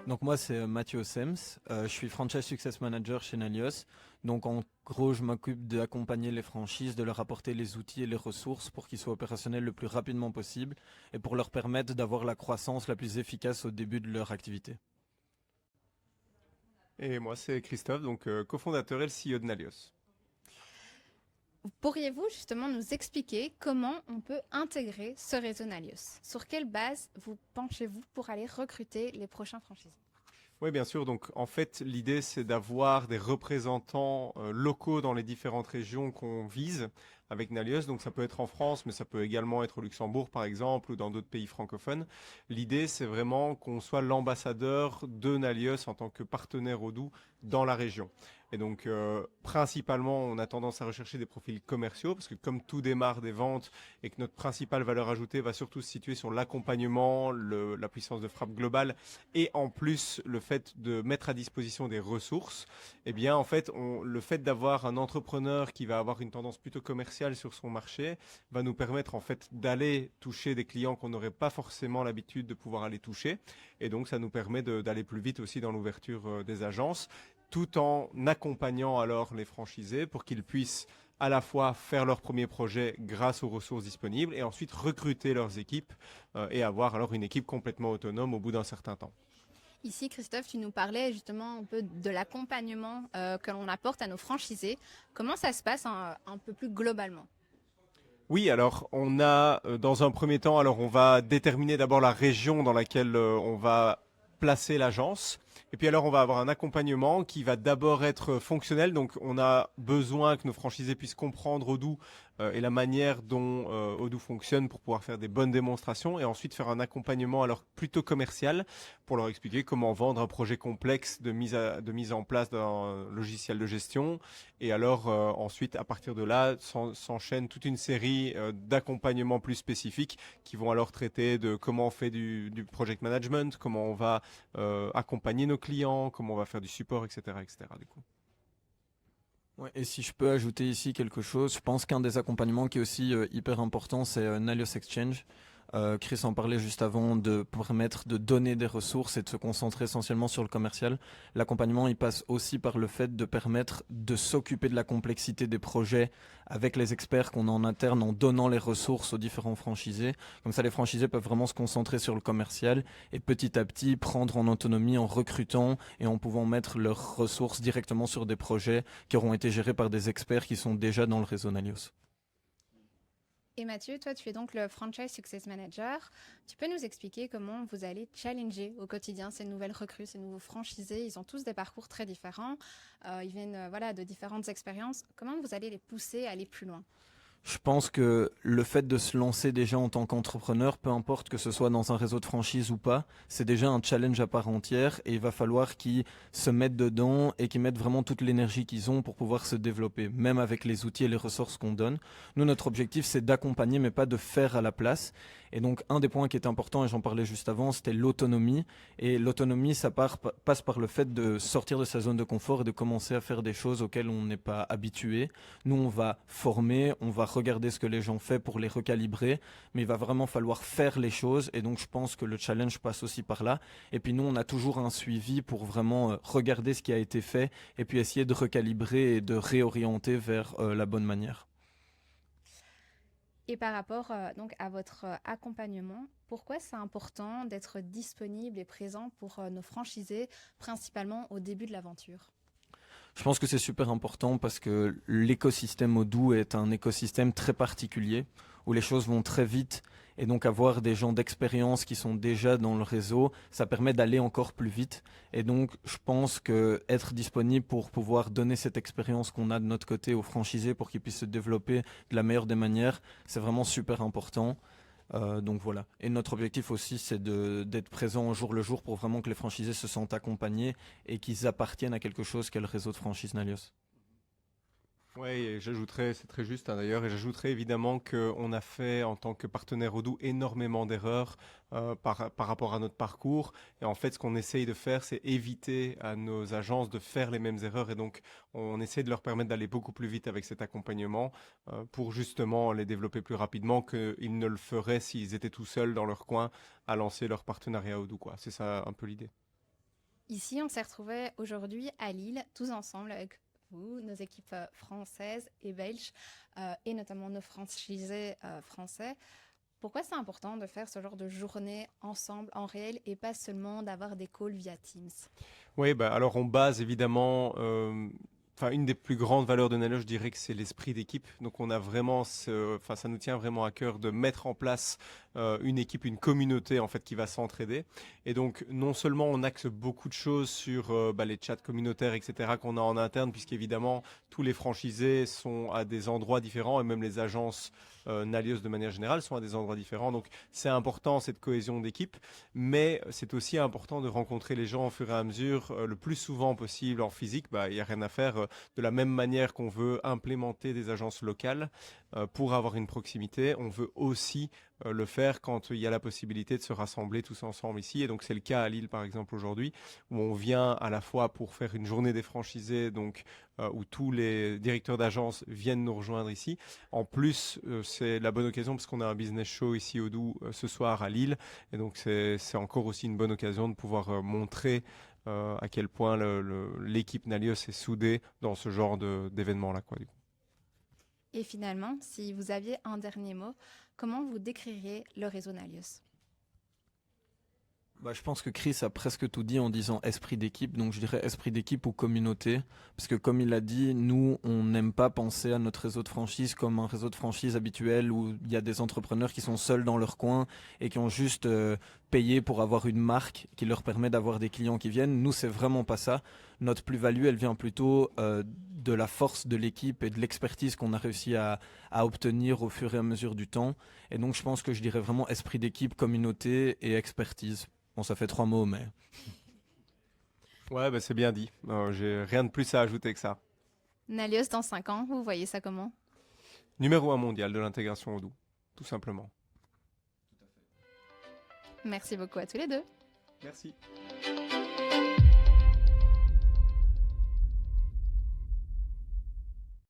Donc moi c'est Mathieu Sems, je suis Franchise Success Manager chez Nalios. Donc en gros je m'occupe d'accompagner les franchises, de leur apporter les outils et les ressources pour qu'ils soient opérationnels le plus rapidement possible et pour leur permettre d'avoir la croissance la plus efficace au début de leur activité. Et moi, c'est Christophe, donc cofondateur et le CEO de Nalios. Pourriez-vous justement nous expliquer comment on peut intégrer ce réseau Nalios? Sur quelle base vous penchez-vous pour aller recruter les prochains franchisés? Oui, bien sûr. Donc, en fait, l'idée, c'est d'avoir des représentants locaux dans les différentes régions qu'on vise avec Nalios. Donc, ça peut être en France, mais ça peut également être au Luxembourg, par exemple, ou dans d'autres pays francophones. L'idée, c'est vraiment qu'on soit l'ambassadeur de Nalios en tant que partenaire Odoo dans la région. Et donc, principalement, on a tendance à rechercher des profils commerciaux, parce que comme tout démarre des ventes et que notre principale valeur ajoutée va surtout se situer sur l'accompagnement, la puissance de frappe globale, et en plus le fait de mettre à disposition des ressources, eh bien en fait le fait d'avoir un entrepreneur qui va avoir une tendance plutôt commerciale sur son marché va nous permettre en fait d'aller toucher des clients qu'on n'aurait pas forcément l'habitude de pouvoir aller toucher, et donc ça nous permet d'aller plus vite aussi dans l'ouverture des agences, tout en accompagnant alors les franchisés pour qu'ils puissent à la fois faire leur premier projet grâce aux ressources disponibles et ensuite recruter leurs équipes et avoir alors une équipe complètement autonome au bout d'un certain temps. Ici, Christophe, tu nous parlais justement un peu de l'accompagnement que l'on apporte à nos franchisés. Comment ça se passe un peu plus globalement? Oui, alors on a dans un premier temps, alors on va déterminer d'abord la région dans laquelle on va placer l'agence. Et puis alors on va avoir un accompagnement qui va d'abord être fonctionnel. Donc on a besoin que nos franchisés puissent comprendre Odoo et la manière dont Odoo fonctionne pour pouvoir faire des bonnes démonstrations et ensuite faire un accompagnement alors plutôt commercial pour leur expliquer comment vendre un projet complexe de mise en place d'un logiciel de gestion. Et alors ensuite à partir de là s'enchaîne toute une série d'accompagnements plus spécifiques qui vont alors traiter de comment on fait du project management, comment on va accompagner nos clients, comment on va faire du support, etc., etc. Du coup. Ouais, et si je peux ajouter ici quelque chose, je pense qu'un des accompagnements qui est aussi hyper important, c'est Nalios Exchange. Chris en parlait juste avant, de permettre de donner des ressources et de se concentrer essentiellement sur le commercial. L'accompagnement, il passe aussi par le fait de permettre de s'occuper de la complexité des projets avec les experts qu'on a en interne en donnant les ressources aux différents franchisés. Comme ça, les franchisés peuvent vraiment se concentrer sur le commercial et petit à petit prendre en autonomie en recrutant et en pouvant mettre leurs ressources directement sur des projets qui auront été gérés par des experts qui sont déjà dans le réseau Nalios. Et Mathieu, toi, tu es donc le Franchise Success Manager. Tu peux nous expliquer comment vous allez challenger au quotidien ces nouvelles recrues, ces nouveaux franchisés? Ils ont tous des parcours très différents. Ils viennent voilà, de différentes expériences. Comment vous allez les pousser à aller plus loin? Je pense que le fait de se lancer déjà en tant qu'entrepreneur, peu importe que ce soit dans un réseau de franchise ou pas, c'est déjà un challenge à part entière et il va falloir qu'ils se mettent dedans et qu'ils mettent vraiment toute l'énergie qu'ils ont pour pouvoir se développer, même avec les outils et les ressources qu'on donne. Nous, notre objectif, c'est d'accompagner mais pas de faire à la place. Et donc, un des points qui est important, et j'en parlais juste avant, c'était l'autonomie. Et l'autonomie, ça passe par le fait de sortir de sa zone de confort et de commencer à faire des choses auxquelles on n'est pas habitué. Nous, on va former, on va regarder ce que les gens font pour les recalibrer, mais il va vraiment falloir faire les choses. Et donc, je pense que le challenge passe aussi par là. Et puis, nous, on a toujours un suivi pour vraiment regarder ce qui a été fait et puis essayer de recalibrer et de réorienter vers la bonne manière. Et par rapport donc à votre accompagnement, pourquoi c'est important d'être disponible et présent pour nos franchisés, principalement au début de l'aventure? Je pense que c'est super important parce que l'écosystème Odoo est un écosystème très particulier où les choses vont très vite et donc avoir des gens d'expérience qui sont déjà dans le réseau, ça permet d'aller encore plus vite. Et donc je pense que être disponible pour pouvoir donner cette expérience qu'on a de notre côté aux franchisés pour qu'ils puissent se développer de la meilleure des manières, c'est vraiment super important. Donc voilà. Et notre objectif aussi, c'est d'être présent au jour le jour pour vraiment que les franchisés se sentent accompagnés et qu'ils appartiennent à quelque chose qu'est le réseau de franchise Nalios. Oui, et j'ajouterais, c'est très juste hein, d'ailleurs, et j'ajouterais évidemment qu'on a fait en tant que partenaire Odoo énormément d'erreurs par rapport à notre parcours. Et en fait, ce qu'on essaye de faire, c'est éviter à nos agences de faire les mêmes erreurs. Et donc, on essaie de leur permettre d'aller beaucoup plus vite avec cet accompagnement pour justement les développer plus rapidement qu'ils ne le feraient s'ils étaient tout seuls dans leur coin à lancer leur partenariat Odoo, quoi. C'est ça un peu l'idée. Ici, on s'est retrouvés aujourd'hui à Lille, tous ensemble avec vous, nos équipes françaises et belges, et notamment nos franchisés français. Pourquoi c'est important de faire ce genre de journée ensemble, en réel, et pas seulement d'avoir des calls via Teams? Oui, bah, alors on base évidemment, enfin une des plus grandes valeurs de Nalo, je dirais que c'est l'esprit d'équipe. Donc on a vraiment, enfin ça nous tient vraiment à cœur de mettre en place une équipe, une communauté en fait qui va s'entraider. Et donc non seulement on axe beaucoup de choses sur les chats communautaires, etc. qu'on a en interne, puisqu'évidemment tous les franchisés sont à des endroits différents et même les agences Nalios de manière générale sont à des endroits différents. Donc c'est important cette cohésion d'équipe, mais c'est aussi important de rencontrer les gens au fur et à mesure, le plus souvent possible en physique. Il n'y a rien à faire. De la même manière qu'on veut implémenter des agences locales pour avoir une proximité, on veut aussi le faire quand il y a la possibilité de se rassembler tous ensemble ici. Et donc c'est le cas à Lille par exemple aujourd'hui, où on vient à la fois pour faire une journée des franchisés, donc où tous les directeurs d'agence viennent nous rejoindre ici. En plus, c'est la bonne occasion parce qu'on a un business show ici au Doubs ce soir à Lille. Et donc c'est encore aussi une bonne occasion de pouvoir montrer à quel point l'équipe Nalios est soudée dans ce genre d'événement-là, quoi, du coup. Et finalement, si vous aviez un dernier mot, comment vous décririez le réseau Nalios? Je pense que Chris a presque tout dit en disant esprit d'équipe, donc je dirais esprit d'équipe ou communauté, parce que comme il a dit, nous, on n'aime pas penser à notre réseau de franchise comme un réseau de franchise habituel où il y a des entrepreneurs qui sont seuls dans leur coin et qui ont juste payé pour avoir une marque qui leur permet d'avoir des clients qui viennent. Nous, c'est vraiment pas ça. Notre plus-value, elle vient plutôt de la force de l'équipe et de l'expertise qu'on a réussi à obtenir au fur et à mesure du temps. Et donc, je pense que je dirais vraiment esprit d'équipe, communauté et expertise. Bon, ça fait 3 mots, mais... Ouais, c'est bien dit. J'ai rien de plus à ajouter que ça. Nalios dans 5 ans, vous voyez ça comment? Numéro 1 mondial de l'intégration au Doubs, tout simplement. Merci beaucoup à tous les deux. Merci.